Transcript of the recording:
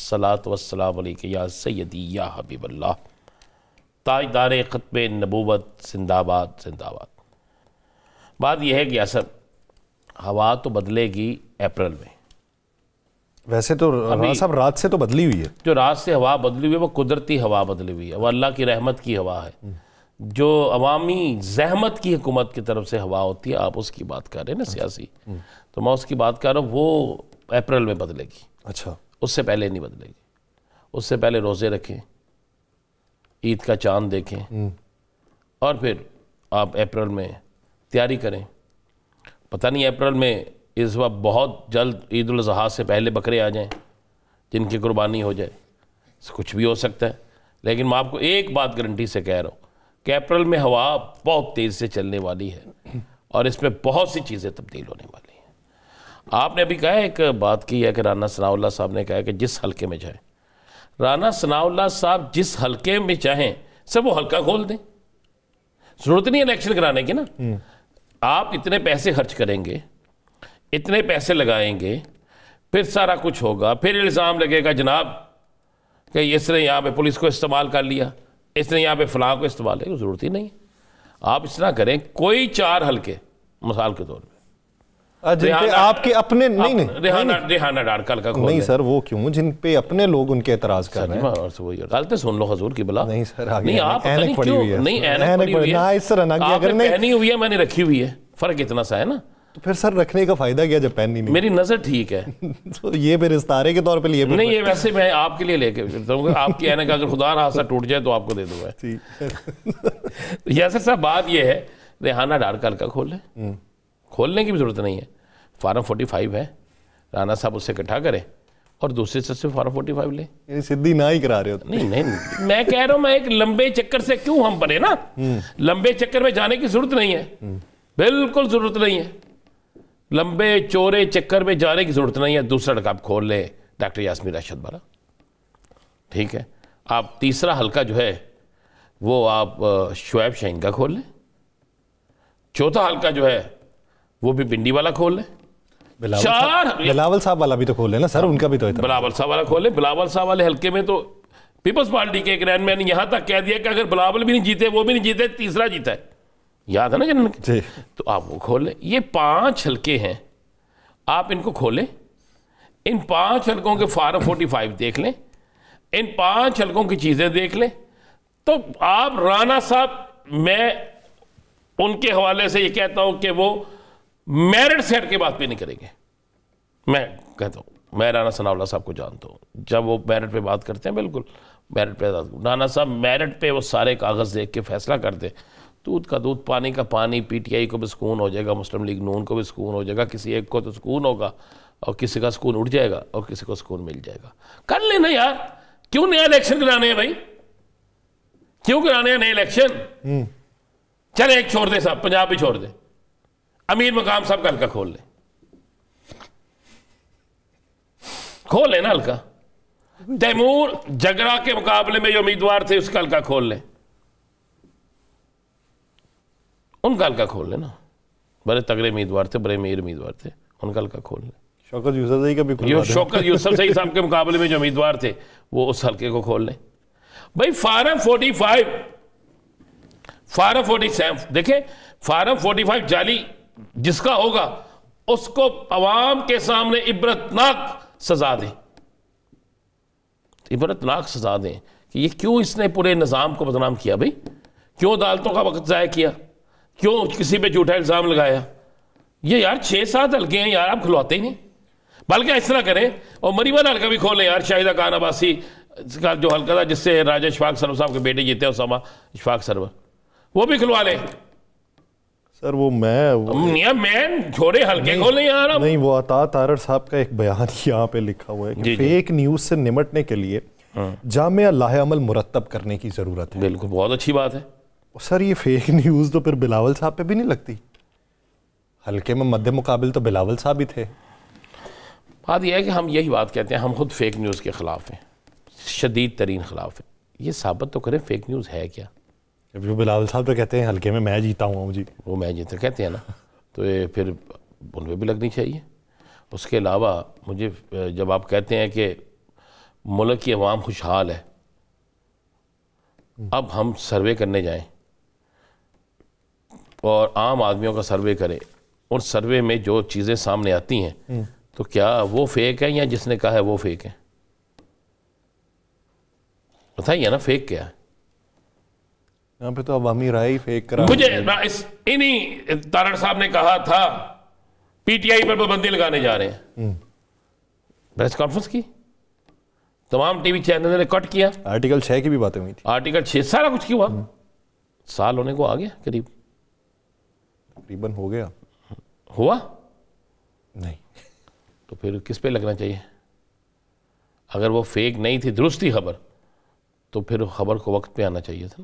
الصلاۃ والسلام علیک یا سیدی یا حبیب اللہ، تاجدار ختم نبوت، زندہ آباد زندہ آباد۔ بات یہ ہے کہ یاسر ہوا تو بدلے گی اپریل میں، ویسے تو رانا صاحب رات سے تو بدلی ہوئی ہے، جو رات سے ہوا بدلی ہوئی ہے وہ قدرتی ہوا بدلی ہوئی ہے، وہ اللہ کی رحمت کی ہوا ہے، جو عوامی زحمت کی حکومت کی طرف سے ہوا ہوتی ہے، آپ اس کی بات کر رہے ہیں نا سیاسی، تو میں اس کی بات کر رہا ہوں، وہ اپریل میں بدلے گی، اچھا اس سے پہلے نہیں بدلے گی۔ اس سے پہلے روزے رکھیں، عید کا چاند دیکھیں، اور پھر آپ اپریل میں تیاری کریں۔ پتہ نہیں اپریل میں اس وقت بہت جلد عید الاضحیٰ سے پہلے بکرے آ جائیں جن کی قربانی ہو جائے، کچھ بھی ہو سکتا ہے، لیکن میں آپ کو ایک بات گارنٹی سے کہہ رہا ہوں کہ اپریل میں ہوا بہت تیز سے چلنے والی ہے اور اس میں بہت سی چیزیں تبدیل ہونے والی ہیں۔ آپ نے ابھی کہا ایک بات کی ہے کہ رانا ثناء اللہ صاحب نے کہا کہ جس حلقے میں جائیں، رانا ثناء اللہ صاحب جس حلقے میں چاہیں سب وہ حلقہ کھول دیں، ضرورت نہیں الیکشن کرانے کی نا۔ آپ اتنے پیسے خرچ کریں گے، اتنے پیسے لگائیں گے، پھر سارا کچھ ہوگا، پھر الزام لگے گا جناب کہ اس نے یہاں پہ پولیس کو استعمال کر لیا، اس نے یہاں پہ فلاں کو استعمال کیا، ضرورت ہی نہیں ہے۔ آپ اس طرح کریں، کوئی 4 حلقے مثال کے طور پہ جن پہ آپ کے اپنے ریحانہ ڈار کا حلقہ کھول نہیں سر، وہ کیوں جن پہ اپنے لوگ ان کے اعتراض کر رہے ہیں؟ غلطیں سن لو حضور کی بلا۔ نہیں سر، نہیں آپ پتہ نہیں کیوں نہیں اینک پڑی ہوئی ہے، آپ نے پہنی ہوئی ہے، میں نے رکھی ہوئی ہے، فرق اتنا سا ہے نا۔ تو پھر سر رکھنے کا فائدہ کیا جب پہننی نہیں؟ میری نظر ٹھیک ہے، یہ پھر استارے کے طور پہ لیے نہیں، یہ ویسے میں آپ کے لیے لے کے چلتا ہوں، آپ کی اینک اگر خدا نخواستہ ٹوٹ جائے تو آپ کو دے دوں گا۔ یاسر صاحب بات یہ ہے، ریحانہ ڈار کا حلقہ کھول لیں، کھولنے کی بھی ضرورت نہیں ہے، فارم 45 ہے، رانا صاحب اس سے اکٹھا کریں اور دوسرے سے فارم 45 لیں۔ سدھی نہ ہی کرا رہے ہوتے۔ نہیں میں کہہ رہا ہوں، میں ایک لمبے چکر سے کیوں ہم پڑے نا، لمبے چکر میں جانے کی ضرورت نہیں ہے، بالکل ضرورت نہیں ہے، لمبے چورے چکر میں جانے کی ضرورت نہیں ہے۔ دوسرا حلقہ آپ کھول لیں ڈاکٹر یاسمین راشد والا، ٹھیک ہے۔ آپ تیسرا حلقہ جو ہے وہ آپ شعیب شاہین کا کھول لیں، چوتھا حلقہ جو ہے وہ بھی پنڈی والا کھول لیں، بلاول صاحب والا بھی تو کھول لیں نا سر، ان کا بھی تو بلاول صاحب والا کھول لیں۔ بلاول صاحب والے حلقے میں تو پیپلز پارٹی کے ایک رہن میں نے یہاں تک کہہ دیا کہ اگر بلاول بھی نہیں جیتے، وہ بھی نہیں جیتے، تیسرا جیتا ہے، یاد ہے نا جنہوں نے، تو آپ وہ کھول لیں۔ یہ 5 حلقے ہیں، آپ ان کو کھولیں، ان 5 حلقوں کے فارم 45 دیکھ لیں، ان 5 حلقوں کی چیزیں دیکھ لیں، تو آپ رانا صاحب، میں ان کے حوالے سے یہ کہتا ہوں کہ وہ میرٹ سے ہٹ کے بات پہ نہیں کریں گے۔ میں کہتا ہوں، میں رانا ثناء اللہ صاحب کو جانتا ہوں، جب وہ میرٹ پہ بات کرتے ہیں، بالکل میرٹ پہ رانا صاحب میرٹ پہ وہ سارے کاغذ دیکھ کے فیصلہ کرتے، دودھ کا دودھ پانی کا پانی، پی ٹی آئی کو بھی سکون ہو جائے گا، مسلم لیگ نون کو بھی سکون ہو جائے گا، کسی ایک کو تو سکون ہوگا اور کسی کا سکون اٹھ جائے گا اور کسی کو سکون مل جائے گا۔ کر لینا یار، کیوں نیا الیکشن کرانے ہیں بھائی، کیوں کرانے ہیں نئے الیکشن؟ چلے ایک چھوڑ دیں صاحب، پنجاب بھی چھوڑ دیں، امیر مقام صاحب کا حلقہ کھول لیں، کھول لیں نا حلقہ۔ تیمور جگرا کے مقابلے میں جو امیدوار تھے اس کا حلقہ کھول لیں، ان کا حلقہ کھول لیں نا، بڑے تگڑے امیدوار تھے، بڑے امیر امیدوار تھے، ان کا حلقہ کھول لیں۔ شوکت یوسف زئی کا بھی کھول لیں، شوکت یوسف زئی صاحب کے مقابلے میں جو امیدوار تھے وہ اس حلقے کو کھول لیں۔ بھائی فارم 45، فارم 47 دیکھیں، فارم 45 جعلی جس کا ہوگا اس کو عوام کے سامنے عبرتناک سزا دیں، عبرتناک سزا دیں کہ یہ کیوں اس نے پورے نظام کو بدنام کیا، بھائی کیوں عدالتوں کا وقت ضائع کیا، کیوں کسی پہ جھوٹا الزام لگایا۔ یہ یار 6-7 حلقے ہیں یار، آپ کھلواتے ہی نہیں، بلکہ اس طرح کریں اور مری والا حلقہ بھی کھول لیں یار، شاہدہ خان عباسی کا جو حلقہ تھا جس سے راجہ اشفاق سرور صاحب کے بیٹے جیتے ہیں، اسامہ اشفاق سرور، وہ بھی کھلوا لیں۔ سر وہ میں چھوڑے حلقے کھولیں یار۔ نہیں، وہ عطا تارڑ صاحب کا ایک بیان یہاں پہ لکھا ہوا ہے کہ فیک نیوز سے نمٹنے کے لیے جامع لاہ عمل مرتب کرنے کی ضرورت ہے۔ بالکل، بہت اچھی بات ہے۔ سر یہ فیک نیوز تو پھر بلاول صاحب پہ بھی نہیں لگتی؟ حلقے میں مد مقابل تو بلاول صاحب ہی تھے۔ بات یہ ہے کہ ہم یہی بات کہتے ہیں، ہم خود فیک نیوز کے خلاف ہیں، شدید ترین خلاف ہیں۔ یہ ثابت تو کریں فیک نیوز ہے کیا۔ جو بلاول صاحب تو کہتے ہیں حلقے میں میں جیتا ہوں جی، وہ میں جیتا کہتے ہیں نا، تو یہ پھر ان پہ بھی لگنی چاہیے۔ اس کے علاوہ مجھے جب آپ کہتے ہیں کہ ملک کی عوام خوشحال ہے، اب ہم سروے کرنے جائیں اور عام آدمیوں کا سروے کریں، اور سروے میں جو چیزیں سامنے آتی ہیں تو کیا وہ فیک ہے یا جس نے کہا ہے وہ فیک ہے؟ بتائیے نا فیک کیا ہے؟ یہاں پہ تو عوامی رائے ہی فیک کرا. مجھے انہی تارڑ صاحب نے کہا تھا پی ٹی آئی پر پابندی لگانے جا رہے ہیں، پریس کانفرنس کی، تمام ٹی وی چینل نے کٹ کیا، آرٹیکل 6 کی بھی باتیں ہوئی تھی، آرٹیکل 6 سارا کچھ کیا. سال ہونے کو آ گیا قریب، تقریباً ہو گیا. ہوا نہیں تو پھر کس پہ لگنا چاہیے؟ اگر وہ فیک نہیں تھی، درست تھی خبر، تو پھر خبر کو وقت پہ آنا چاہیے تھا.